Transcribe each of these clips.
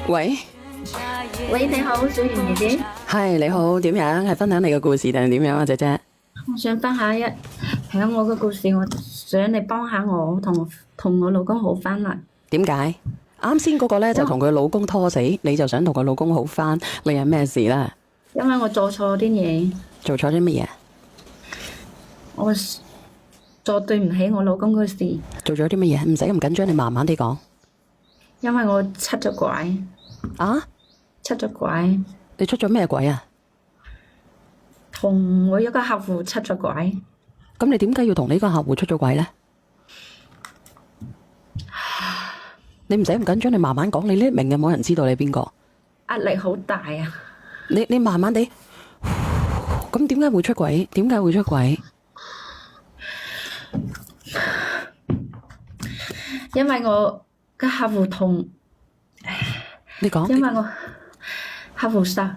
喂，喂，你好，小圓姐姐，係你好，點樣？係分享你嘅故事定係點樣啊，姐姐？我想分享響我嘅故事，我想你幫下我同我老公好翻啦。點解？啱先嗰個咧就同佢老公拖死，你就想同佢老公好翻，你係咩事咧？因為我做錯啲嘢，做錯啲乜嘢？我做對唔起我老公嘅事，做咗啲乜嘢？唔使咁緊張，你慢慢啲講。因為我出咗軌，啊？出咗軌，你出咗咩軌啊？同我一個客戶出咗軌，咁你點解要同呢個客戶出咗軌咧？你唔使咁緊張，你慢慢講。你呢明嘅冇人知道你邊個。壓力好大啊！你慢慢地。咁點解會出軌？點解會出軌？因為我嘅客戶同，你講。因為我客戶實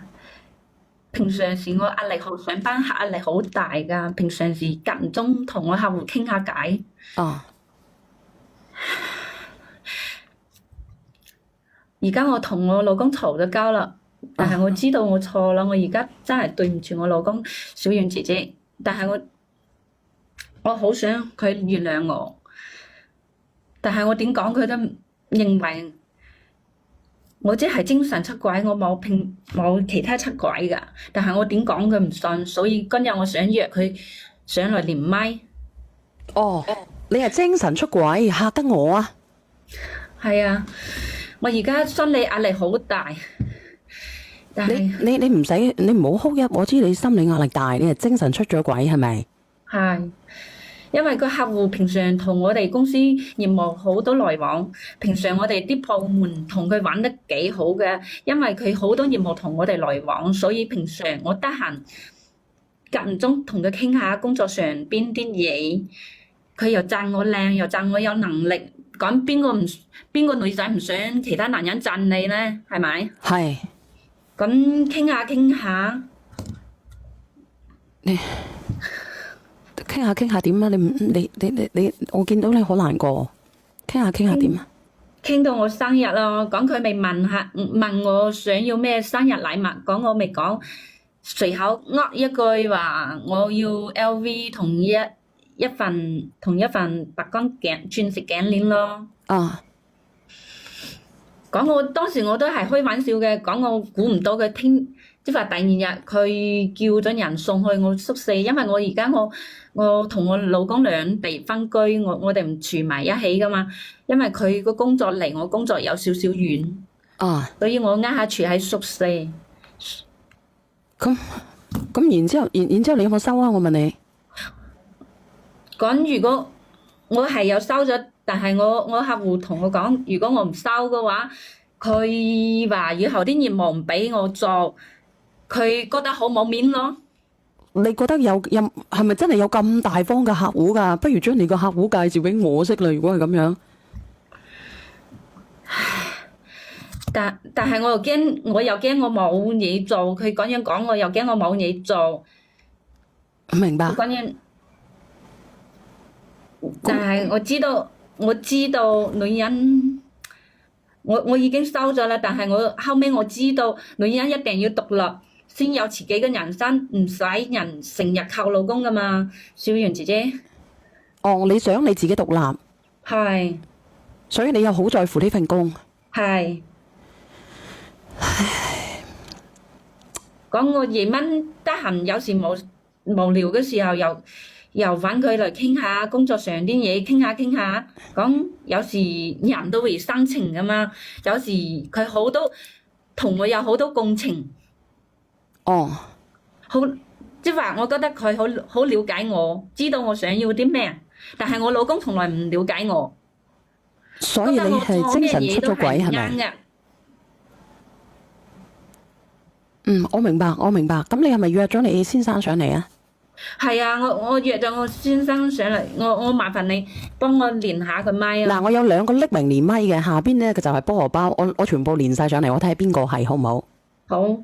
平常時我壓力好，上班壓力好大㗎。平常時間唔中同我客戶傾下偈。哦。而家我同我老公嘈咗交啦，但係我知道我錯啦，我而家真係對唔住我老公小遠姐姐，但係我好想佢原諒我，但係我點講佢都認為我只係精神出軌，我冇其他出軌㗎，但係我點講佢唔信，所以今日我想約佢上來連麥。哦，你係精神出軌，嚇得我啊！係啊。我而家心理壓力好大，但係你唔使，你唔好哭泣。我知你心理壓力大，你係精神出咗軌係咪？係，因為個客戶平常同我哋公司業務好多來往，平常我哋啲部門同佢玩得幾好嘅，因為佢好多業務同我哋來往，所以平常我得閒間唔中同佢傾下工作上邊啲嘢，佢又讚我靚，又讚我有能力。講邊個女仔唔想其他男人讚你呢？係咪？係。咁傾下傾下，你傾下點啊？你，我見到你好難過。傾下點啊？傾到我生日咯，講佢未問我想要咩生日禮物，講我未講，隨口噏一句話我要 LV 同一份白金鑽石頸鏈咯。啊！講我當時我都係開玩笑嘅，講我估唔到佢即係話第二日佢叫咗人送去我宿舍，因為我而家我同我老公兩地分居，我哋唔住埋一起噶嘛，因為佢個工作離我工作有少少遠。啊！所以我下住喺宿舍。咁然之後你有冇收啊？我問你。講如果我係有收咗，但係我客戶同我講，如果我唔收嘅話，佢話以後啲業務唔俾我做，佢覺得好冇面咯。你覺得係咪真係有咁大方嘅客戶㗎？不如將你個客戶介紹俾我識啦。如果係咁樣，但係我又驚我冇嘢做，佢咁樣講我又驚我冇嘢做。明白。咁樣。但係我知道女人，我已經收咗啦。但係我後尾我知道女人一定要獨立，先有自己嘅人生，唔使人成日靠老公噶嘛。小圓姐姐。哦，你想你自己獨立。係。所以你又好在乎呢份工。係。講我夜晚得閒有時無聊嘅時候又揾佢嚟傾下工作上啲嘢，傾下，講有時人都會生情噶嘛，有時佢同我有好多共情。哦。好，即係話我覺得佢好了解我，知道我想要啲咩，但係我老公從來唔了解我。所以你係精神出咗軌係咪？我明白。咁你係咪約咗你先生上嚟啊？係啊，我約咗我先生上嚟，我麻煩你幫我連下個咪啊。嗱，我有2個匿名連咪嘅，下邊咧就係菠蘿包，我全部連晒上嚟，我睇下邊個係好唔好？好。